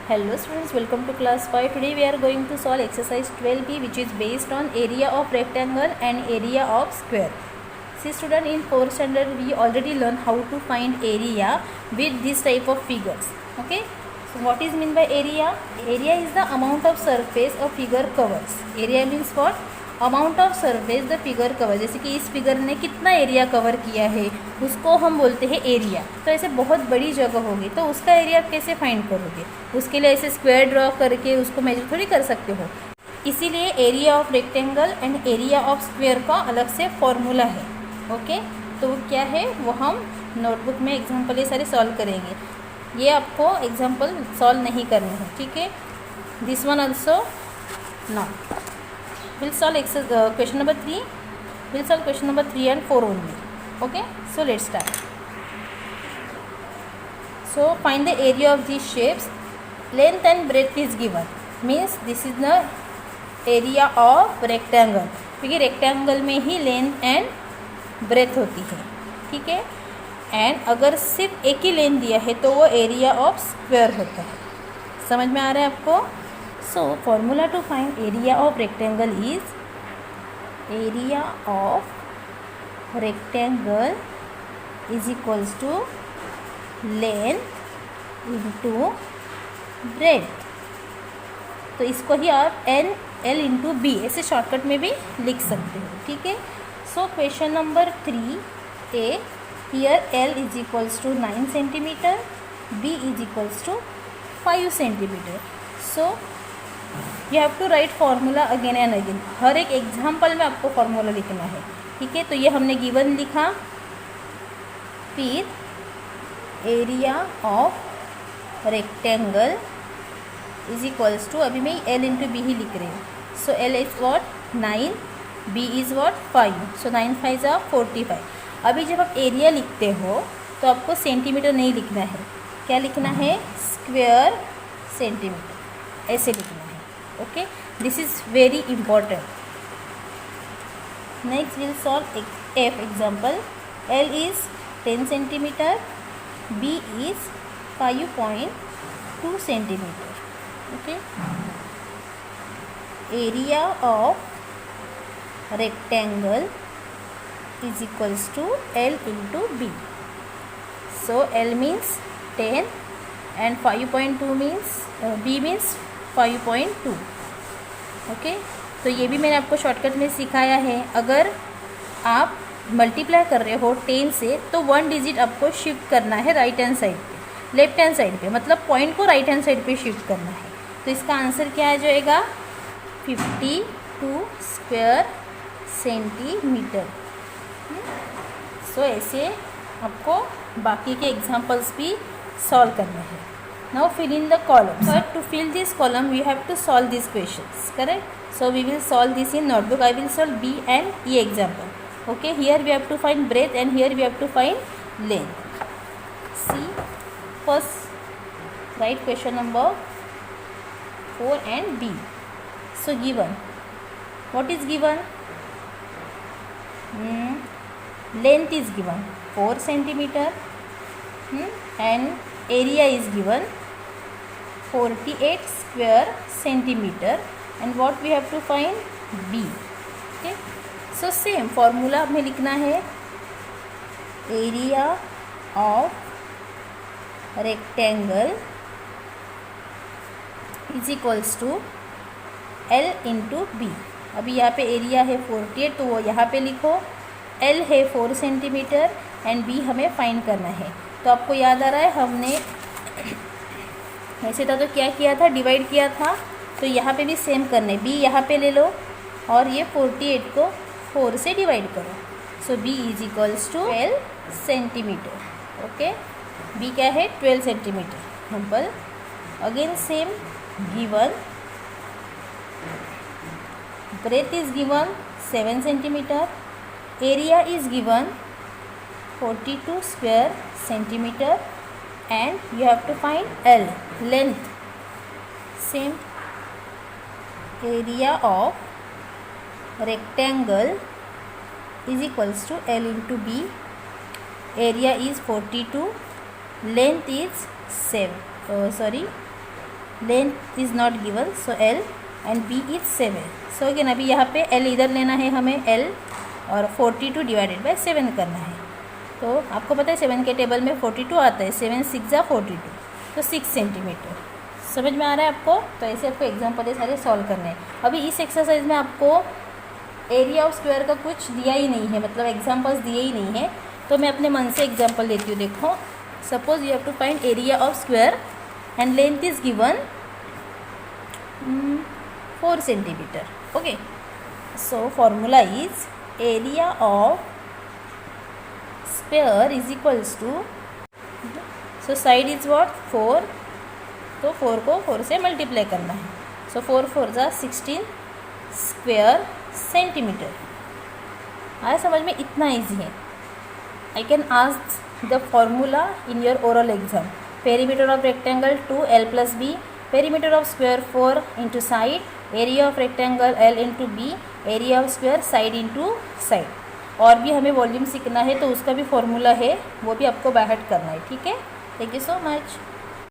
Hello students, welcome to class 5. Today we are going to solve exercise 12b, which is based on area of rectangle and area of square. See student, in 4th standard we already learned how to find area with this type of figures. Okay, so what is mean by area? Area is the amount of surface a figure covers. Area means what? Amount of surface the figure cover. जैसे कि इस figure ने कितना area cover किया है उसको हम बोलते हैं एरिया. तो ऐसे बहुत बड़ी जगह होगी तो उसका एरिया आप कैसे फाइंड करोगे? उसके लिए ऐसे स्क्वायर ड्रॉ करके उसको मेजर थोड़ी कर सकते हो. इसीलिए area of rectangle and area of square का अलग से फॉर्मूला है. ओके, तो क्या है वो हम नोटबुक में एग्जाम्पल ये सारे सॉल्व करेंगे. ये आपको एग्जाम्पल सॉल्व नहीं करने हैं, ठीक है. This one also not. We'll solve question number 3. We'll solve question number 3 and 4 only. Okay, so let's start. So find the area of these shapes. Length and breadth is given. Means this is the area of rectangle. क्योंकि rectangle में ही length and breadth होती है, ठीक है. And अगर सिर्फ एक ही length दिया है तो वो area of square होता है. समझ में आ रहा है आपको? So formula to find area of rectangle is area of rectangle is equals to length into breadth. तो इसको ही आप L into B ऐसे शॉर्टकट में भी लिख सकते हो, ठीक है. So question number 3A, here L is equals to 9 cm, B is equals to 5 cm. So you have to write formula again and again. हर एक एग्जाम्पल में आपको फार्मूला लिखना है, ठीक है. तो ये हमने गिवन लिखा. फिर area of rectangle is equals to, अभी मैं L इंटू बी ही लिख रही हूँ. So L is what 9, B is what 5. So 9 5 जा 45. अभी जब आप एरिया लिखते हो तो आपको सेंटीमीटर नहीं लिखना है. क्या लिखना है? स्क्वेयर सेंटीमीटर ऐसे लिखना है. Okay, this is very important. Next we'll solve F example. L is 10 centimeter, B is 5.2 centimeter. Okay, area of rectangle is equals to L into B. So L means 10 and 5.2 means B means 5.2. Okay, तो ये भी मैंने आपको shortcut में सिखाया है. अगर आप मल्टीप्लाई कर रहे हो 10 से तो 1 डिजिट आपको शिफ्ट करना है राइट हैंड साइड पे, लेफ्ट हैंड साइड पे, मतलब पॉइंट को राइट हैंड साइड पे शिफ्ट करना है. तो इसका आंसर क्या आ जाएगा? 52 स्क्वायर सेंटीमीटर. सो ऐसे आपको बाकी के एग्जाम्पल्स भी सॉल्व करने हैं. Now fill in the columns. But to fill this column we have to solve these questions, correct? So we will solve this in notebook. I will solve B and E example. Okay, here we have to find breadth and here we have to find length. See, first write question number 4 and B. So given, what is given? Length is given 4 centimeter and area is given 48 square centimeter. And what we have to find? B. Okay, so same formula हमें लिखना है. area of rectangle is equals to L into B. अभी यहाँ पे area है 48 तो वो यहाँ पे लिखो. L है 4 सेंटीमीटर एंड B हमें फाइंड करना है. तो आपको याद आ रहा है हमने ऐसे था तो क्या किया था? डिवाइड किया था. तो यहाँ पे भी सेम करना है. B यहाँ पे ले लो और ये 48 को 4 से डिवाइड करो. So B is equals to 12 centimetre. Okay, B क्या है? 12 centimetre. Simple. Again same given. Breadth is given 7 centimetre. Area is given 42 square centimeter and you have to find L. Length same. Area of rectangle is equals to L into B. Area is 42, length is 7. Length is not given, so L and B is 7. So again अभी यहाँ पे L इधर लेना है हमें, L और 42 divided by 7 करना है. तो आपको पता है 7 के टेबल में 42 आता है, 7 6 जा 42, तो 6 सेंटीमीटर. समझ में आ रहा है आपको? तो ऐसे आपको एग्जाम्पल ये सारे सॉल्व करने हैं. अभी इस एक्सरसाइज में आपको एरिया ऑफ स्क्वायर का कुछ दिया ही नहीं है, मतलब एग्जाम्पल्स दिए ही नहीं है. तो मैं अपने मन से एग्जाम्पल देती हूँ. देखो, suppose you have to find area of square and length is given 4 centimetre. Okay, so formula is area of square is equals to, so side is what 4, तो 4 को 4 से मल्टीप्लाई करना है. सो 4 4 जा 16 स्क्वायर सेंटीमीटर. आया समझ में? इतना ईजी है. I can ask the formula in your oral exam. Perimeter of rectangle 2L plus B, perimeter of square 4 into side, area of rectangle L into B, area of square side into side. और भी हमें volume सीखना है, तो उसका भी formula है, वो भी आपको बाय हार्ट करना है. ठीक है, थैंक यू सो मच.